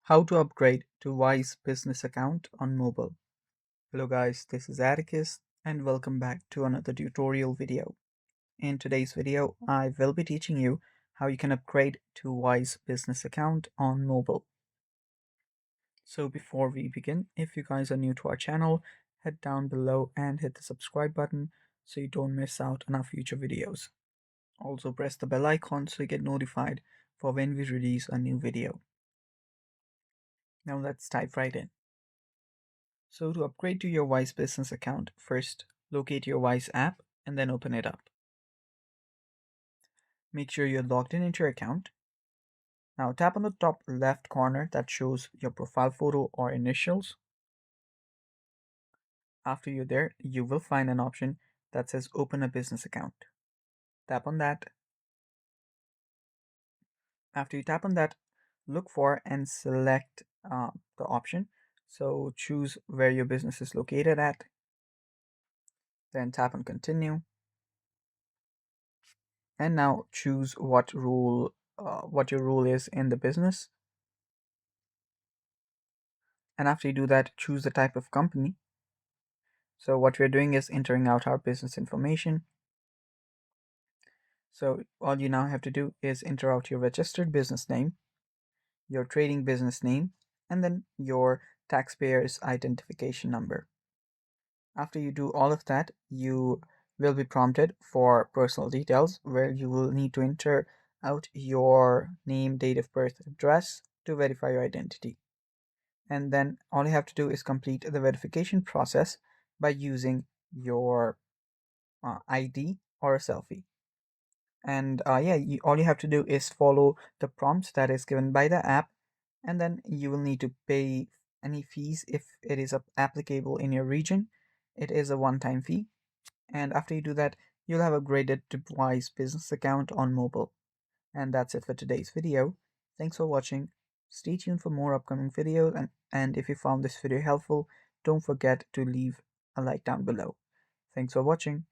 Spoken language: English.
How to upgrade to Wise Business account on mobile. Hello guys, this is Atticus and welcome back to another tutorial video. In today's video, I will be teaching you how you can upgrade to Wise Business account on mobile. So before we begin, if you guys are new to our channel, head down below and hit the subscribe button so you don't miss out on our future videos. Also press the bell icon so you get notified for when we release a new video. Now let's dive right in. So to upgrade to your Wise Business account, first locate your Wise app and then open it up. Make sure you're logged in into your account. Now tap on the top left corner that shows your profile photo or initials. After you're there, you will find an option that says open a business account. Tap on that. After you tap on that, look for and select the option. So choose where your business is located at. Then tap on continue. And now choose what your role is in the business. And after you do that, choose the type of company. So what we're doing is entering out our business information. So all you now have to do is enter out your registered business name, your trading business name, and then your taxpayer's identification number. After you do all of that, you will be prompted for personal details where you will need to enter out your name, date of birth, address to verify your identity. And then all you have to do is complete the verification process by using your ID or a selfie. And all you have to do is follow the prompts that is given by the app, and then you will need to pay any fees if it is applicable in your region. It is a one-time fee, and after you do that, you'll have upgraded to Wise Business account on mobile. And that's it for today's video. Thanks for watching. Stay tuned for more upcoming videos, and if you found this video helpful, don't forget to leave a like down below. Thanks for watching.